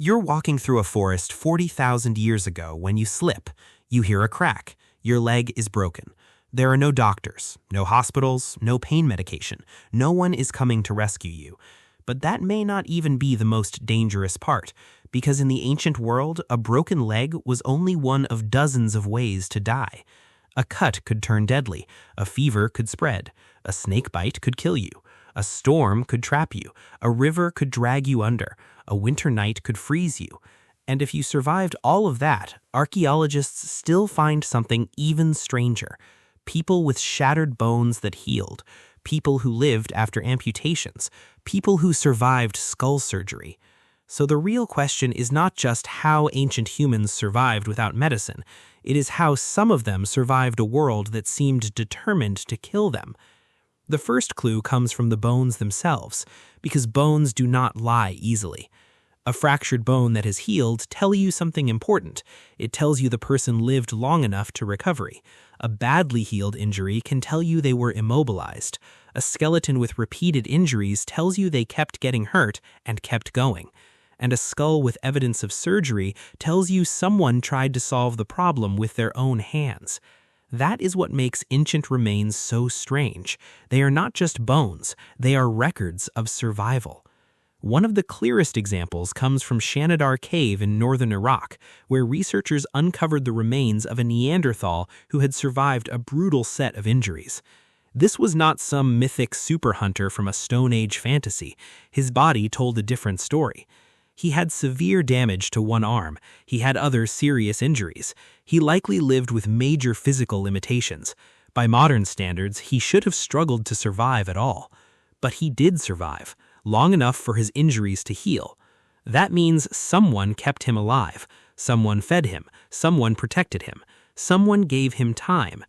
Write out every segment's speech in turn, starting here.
You're walking through a forest 40,000 years ago when you slip. You hear a crack. Your leg is broken. There are no doctors, no hospitals, no pain medication. No one is coming to rescue you. But that may not even be the most dangerous part, because in the ancient world, a broken leg was only one of dozens of ways to die. A cut could turn deadly, a fever could spread, a snake bite could kill you, a storm could trap you, a river could drag you under, a winter night could freeze you. And if you survived all of that, archaeologists still find something even stranger. People with shattered bones that healed, people who lived after amputations, people who survived skull surgery. So the real question is not just how ancient humans survived without medicine, it is how some of them survived a world that seemed determined to kill them. The first clue comes from the bones themselves, because bones do not lie easily. A fractured bone that has healed tells you something important. It tells you the person lived long enough to recovery. A badly healed injury can tell you they were immobilized. A skeleton with repeated injuries tells you they kept getting hurt and kept going. And a skull with evidence of surgery tells you someone tried to solve the problem with their own hands. That is what makes ancient remains so strange. They are not just bones, they are records of survival. One of the clearest examples comes from Shanidar Cave in northern Iraq, where researchers uncovered the remains of a Neanderthal who had survived a brutal set of injuries. This was not some mythic super hunter from a Stone Age fantasy. His body told a different story. He had severe damage to one arm. He had other serious injuries. He likely lived with major physical limitations. By modern standards, he should have struggled to survive at all. But he did survive, long enough for his injuries to heal. That means someone kept him alive. Someone fed him. Someone protected him. Someone gave him time.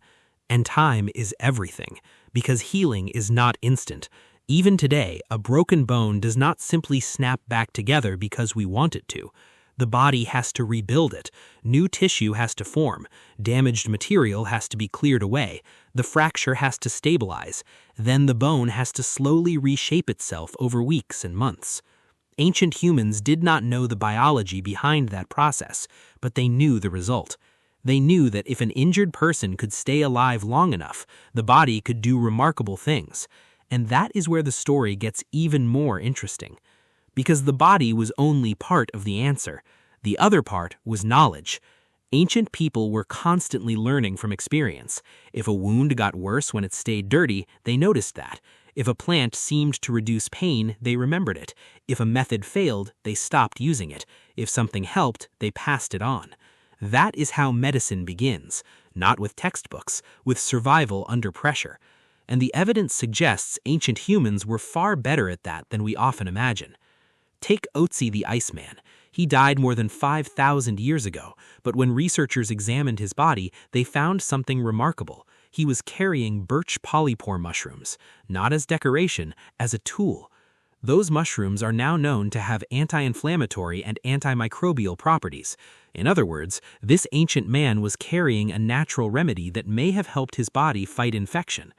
And time is everything, because healing is not instant. Even today, a broken bone does not simply snap back together because we want it to. The body has to rebuild it. New tissue has to form. Damaged material has to be cleared away. The fracture has to stabilize. Then the bone has to slowly reshape itself over weeks and months. Ancient humans did not know the biology behind that process, but they knew the result. They knew that if an injured person could stay alive long enough, the body could do remarkable things. And that is where the story gets even more interesting. Because the body was only part of the answer. The other part was knowledge. Ancient people were constantly learning from experience. If a wound got worse when it stayed dirty, they noticed that. If a plant seemed to reduce pain, they remembered it. If a method failed, they stopped using it. If something helped, they passed it on. That is how medicine begins, not with textbooks, with survival under pressure. And the evidence suggests ancient humans were far better at that than we often imagine. Take Ötzi the Iceman. He died more than 5,000 years ago, but when researchers examined his body, they found something remarkable. He was carrying birch polypore mushrooms, not as decoration, as a tool. Those mushrooms are now known to have anti-inflammatory and antimicrobial properties. In other words, this ancient man was carrying a natural remedy that may have helped his body fight infection.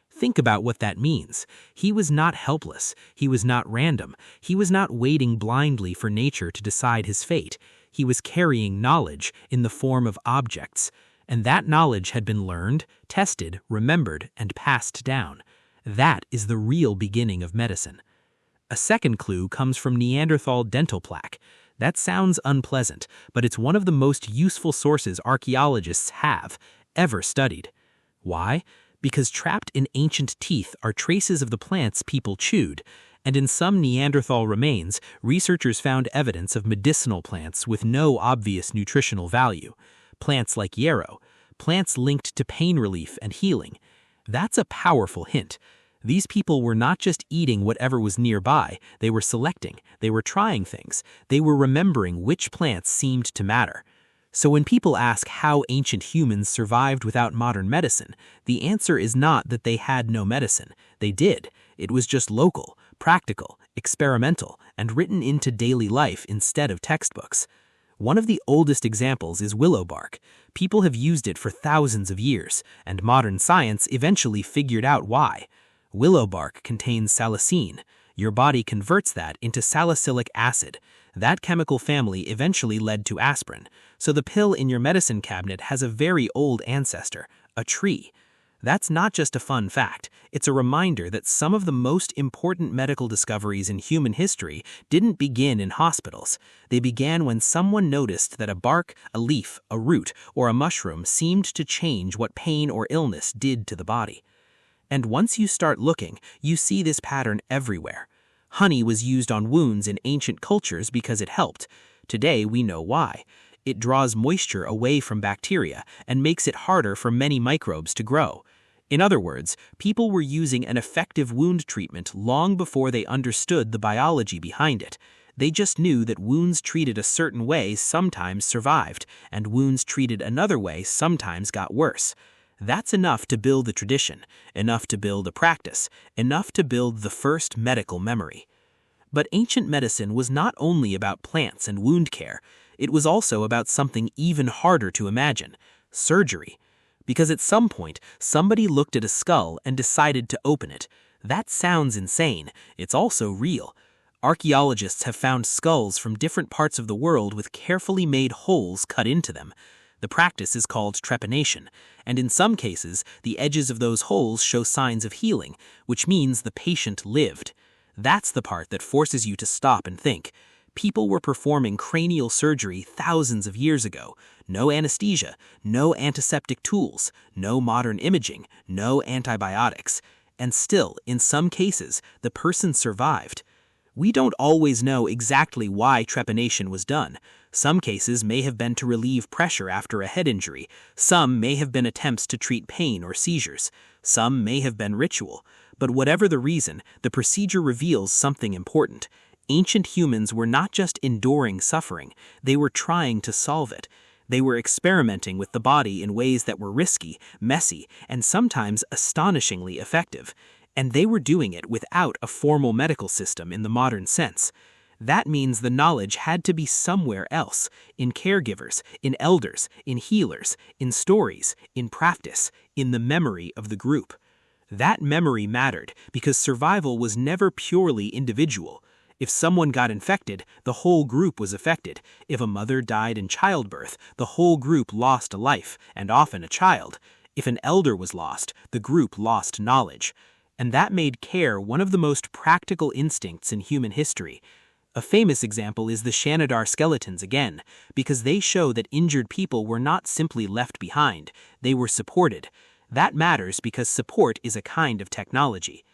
Think about what that means. He was not helpless. He was not random. He was not waiting blindly for nature to decide his fate. He was carrying knowledge in the form of objects. And that knowledge had been learned, tested, remembered, and passed down. That is the real beginning of medicine. A second clue comes from Neanderthal dental plaque. That sounds unpleasant, but it's one of the most useful sources archaeologists have ever studied. Why? Because trapped in ancient teeth are traces of the plants people chewed, and in some Neanderthal remains, researchers found evidence of medicinal plants with no obvious nutritional value. Plants like yarrow, plants linked to pain relief and healing. That's a powerful hint. These people were not just eating whatever was nearby, they were selecting, they were trying things, they were remembering which plants seemed to matter. So when people ask how ancient humans survived without modern medicine, the answer is not that they had no medicine. They did. It was just local, practical, experimental, and written into daily life instead of textbooks. One of the oldest examples is willow bark. People have used it for thousands of years, and modern science eventually figured out why. Willow bark contains salicine. Your body converts that into salicylic acid. That chemical family eventually led to aspirin, so the pill in your medicine cabinet has a very old ancestor, a tree. That's not just a fun fact, it's a reminder that some of the most important medical discoveries in human history didn't begin in hospitals. They began when someone noticed that a bark, a leaf, a root, or a mushroom seemed to change what pain or illness did to the body. And once you start looking, you see this pattern everywhere. Honey was used on wounds in ancient cultures because it helped. Today we know why. It draws moisture away from bacteria and makes it harder for many microbes to grow. In other words, people were using an effective wound treatment long before they understood the biology behind it. They just knew that wounds treated a certain way sometimes survived, and wounds treated another way sometimes got worse. That's enough to build a tradition, enough to build a practice, enough to build the first medical memory. But ancient medicine was not only about plants and wound care, it was also about something even harder to imagine: surgery. Because at some point, somebody looked at a skull and decided to open it. That sounds insane. It's also real. Archaeologists have found skulls from different parts of the world with carefully made holes cut into them. The practice is called trepanation, and in some cases, the edges of those holes show signs of healing, which means the patient lived. That's the part that forces you to stop and think. People were performing cranial surgery thousands of years ago. No anesthesia, no antiseptic tools, no modern imaging, no antibiotics. And still, in some cases, the person survived. We don't always know exactly why trepanation was done. Some cases may have been to relieve pressure after a head injury. Some may have been attempts to treat pain or seizures. Some may have been ritual. But whatever the reason, the procedure reveals something important. Ancient humans were not just enduring suffering, they were trying to solve it. They were experimenting with the body in ways that were risky, messy, and sometimes astonishingly effective. And they were doing it without a formal medical system in the modern sense. That means the knowledge had to be somewhere else, in caregivers, in elders, in healers, in stories, in practice, in the memory of the group. That memory mattered because survival was never purely individual. If someone got infected, the whole group was affected. If a mother died in childbirth, the whole group lost a life, and often a child. If an elder was lost, the group lost knowledge. And that made care one of the most practical instincts in human history. A famous example is the Shanidar skeletons again, because they show that injured people were not simply left behind, they were supported. That matters because support is a kind of technology.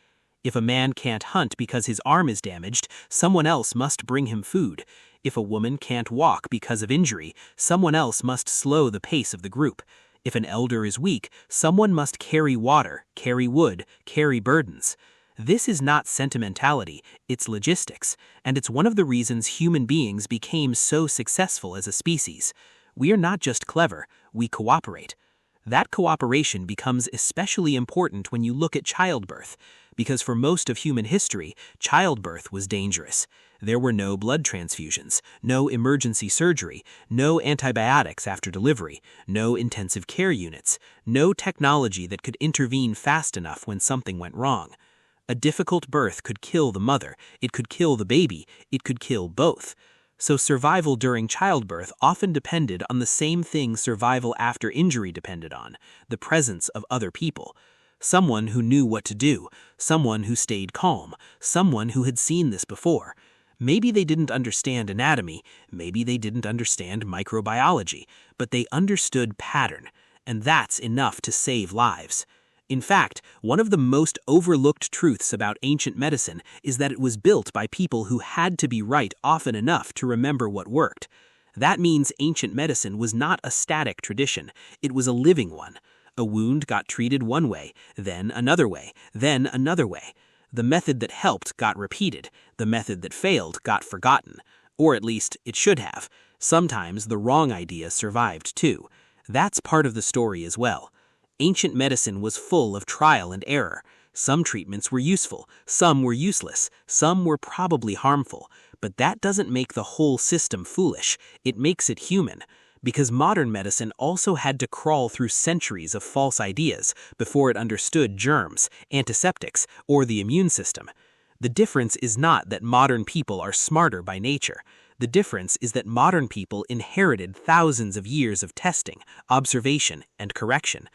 If a man can't hunt because his arm is damaged, someone else must bring him food. If a woman can't walk because of injury, someone else must slow the pace of the group. If an elder is weak, someone must carry water, carry wood, carry burdens. This is not sentimentality, it's logistics, and it's one of the reasons human beings became so successful as a species. We are not just clever, we cooperate. That cooperation becomes especially important when you look at childbirth, because for most of human history, childbirth was dangerous. There were no blood transfusions, no emergency surgery, no antibiotics after delivery, no intensive care units, no technology that could intervene fast enough when something went wrong. A difficult birth could kill the mother, it could kill the baby, it could kill both. So survival during childbirth often depended on the same thing survival after injury depended on: the presence of other people. Someone who knew what to do, someone who stayed calm, someone who had seen this before. Maybe they didn't understand anatomy, maybe they didn't understand microbiology, but they understood pattern, and that's enough to save lives. In fact, one of the most overlooked truths about ancient medicine is that it was built by people who had to be right often enough to remember what worked. That means ancient medicine was not a static tradition, it was a living one. A wound got treated one way, then another way, then another way. The method that helped got repeated, the method that failed got forgotten. Or at least, it should have. Sometimes the wrong idea survived too. That's part of the story as well. Ancient medicine was full of trial and error. Some treatments were useful, some were useless, some were probably harmful. But that doesn't make the whole system foolish, it makes it human. Because modern medicine also had to crawl through centuries of false ideas before it understood germs, antiseptics, or the immune system. The difference is not that modern people are smarter by nature. The difference is that modern people inherited thousands of years of testing, observation, and correction.